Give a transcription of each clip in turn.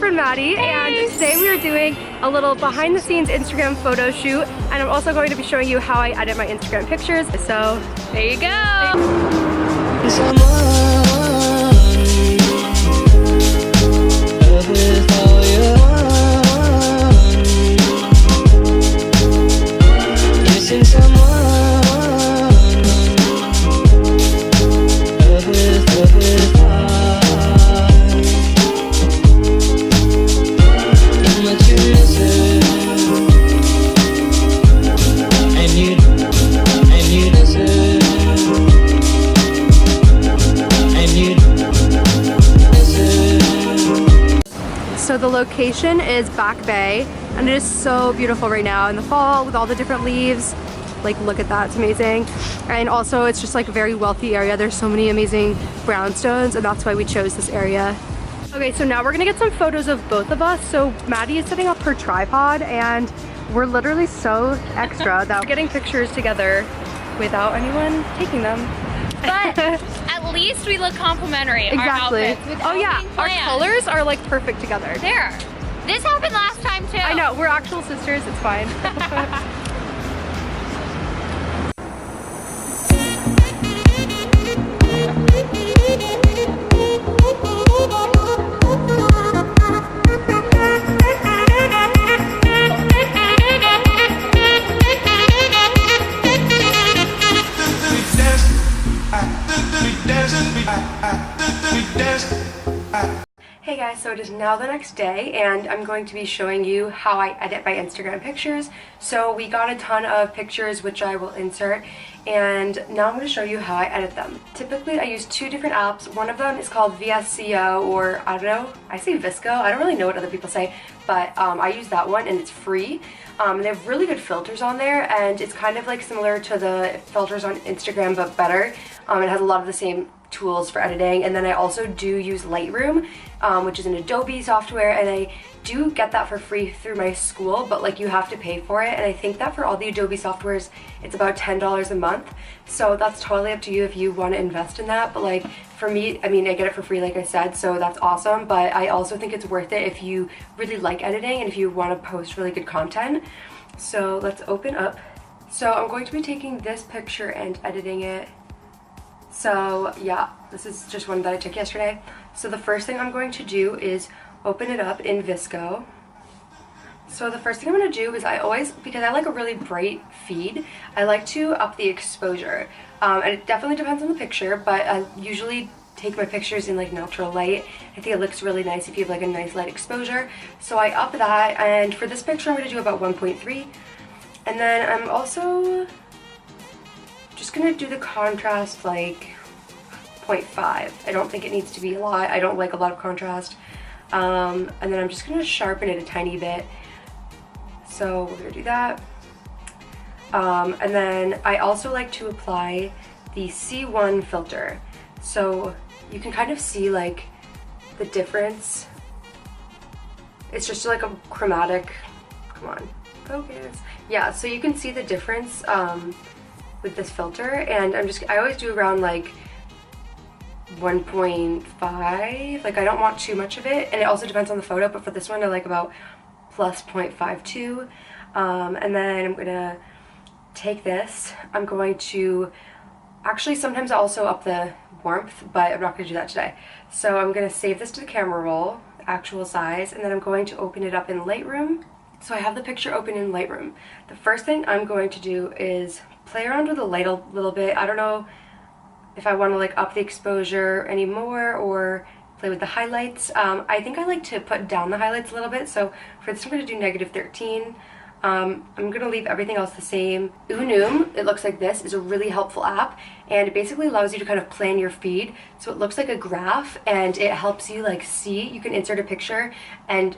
friend Maddie, and today we are doing a little behind the scenes Instagram photo shoot, and I'm also going to be showing you how I edit my Instagram pictures. So there you go. So the location is Back Bay, and it is so beautiful right now in the fall with all the different leaves. Like, look at that, it's amazing. And also it's just like a very wealthy area. There's so many amazing brownstones, and that's why we chose this area. Okay, so now we're gonna get some photos of both of us. So Maddie is setting up her tripod, and we're literally so extra that we're getting pictures together without anyone taking them. But at least we look complimentary. Exactly. Our outfits Oh yeah, our planned. colors are like perfect together. There. This happened last time too. I know, we're actual sisters, it's fine. Hey guys, so it is now the next day, and I'm going to be showing you how I edit my Instagram pictures. So we got a ton of pictures which I will insert, and now I'm going to show you how I edit them. Typically I use two different apps. One of them is called VSCO, or I don't know, I say VSCO, I don't really know what other people say, but I use that one and it's free. They have really good filters on there, and it's kind of like similar to the filters on Instagram but better. It has a lot of the same tools for editing. And then I also do use Lightroom, which is an Adobe software, and I do get that for free through my school, but like you have to pay for it, and I think that for all the Adobe softwares it's about $10 a month, so that's totally up to you if you want to invest in that. But like for me, I mean, I get it for free like I said, so that's awesome, but I also think it's worth it if you really like editing and if you want to post really good content. So let's open up. So I'm going to be taking this picture and editing it. So yeah, this is just one that I took yesterday. So the first thing I'm going to do is open it up in VSCO. So the first thing I'm going to do is I always, because I like a really bright feed, I like to up the exposure. And it definitely depends on the picture, but I usually take my pictures in like natural light. I think it looks really nice if you have like a nice light exposure. So I up that, and for this picture I'm going to do about 1.3. And then I'm also just gonna do the contrast like 0.5. I don't think it needs to be a lot. I don't like a lot of contrast. And then I'm just gonna sharpen it a tiny bit. So we're gonna do that. And then I also like to apply the C1 filter. So you can kind of see like the difference. It's just like a chromatic, come on, focus. Yeah, so you can see the difference with this filter, and I always do around like 1.5. like I don't want too much of it, and it also depends on the photo, but for this one I like about plus 0.52. And then I'm gonna take this, I'm going to actually sometimes I also up the warmth, but I'm not gonna do that today. So I'm gonna save this to the camera roll, actual size, and then I'm going to open it up in Lightroom. So I have the picture open in Lightroom. The first thing I'm going to do is play around with the light a little bit. I don't know if I want to like up the exposure anymore or play with the highlights. I think I like to put down the highlights a little bit, so for this I'm going to do -13. I'm going to leave everything else the same. Unum, it looks like this, is a really helpful app, and it basically allows you to kind of plan your feed. So it looks like a graph, and it helps you like see, you can insert a picture and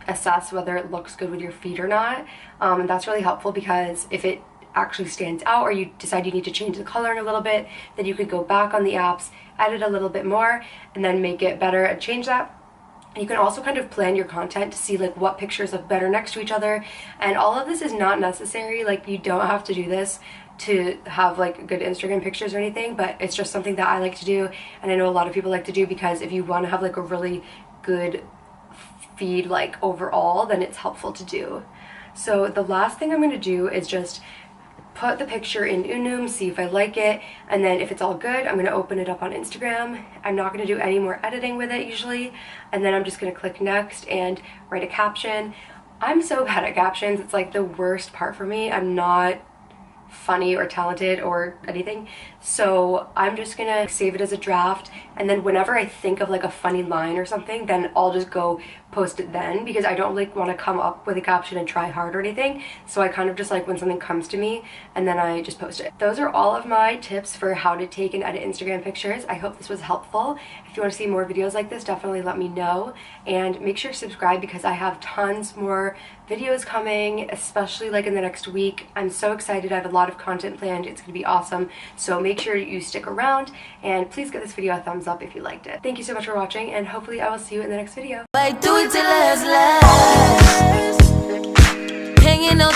assess whether it looks good with your feed or not. And that's really helpful, because if it actually stands out or you decide you need to change the coloring a little bit, then you could go back on the apps, edit a little bit more, and then make it better and change that. You can also kind of plan your content to see like what pictures look better next to each other, and all of this is not necessary. Like, you don't have to do this to have like good Instagram pictures or anything, but it's just something that I like to do, and I know a lot of people like to do, because if you want to have like a really good feed like overall, then it's helpful to do. So the last thing I'm going to do is just put the picture in Unum, see if I like it, and then if it's all good, I'm going to open it up on Instagram. I'm not going to do any more editing with it usually, and then I'm just going to click next and write a caption. I'm so bad at captions, it's like the worst part for me. I'm not funny or talented or anything, so I'm just gonna save it as a draft, and then whenever I think of like a funny line or something, then I'll just go post it then, because I don't like want to come up with a caption and try hard or anything. So I kind of just like when something comes to me and then I just post it. Those are all of my tips for how to take and edit Instagram pictures. I hope this was helpful. If you want to see more videos like this, definitely let me know, and make sure to subscribe because I have tons more videos coming, especially like in the next week. I'm so excited. I have a lot of content planned. It's gonna be awesome, so make sure you stick around, and please give this video a thumbs up if you liked it. Thank you so much for watching, and hopefully I will see you in the next video. Like do it till it's last. Hanging on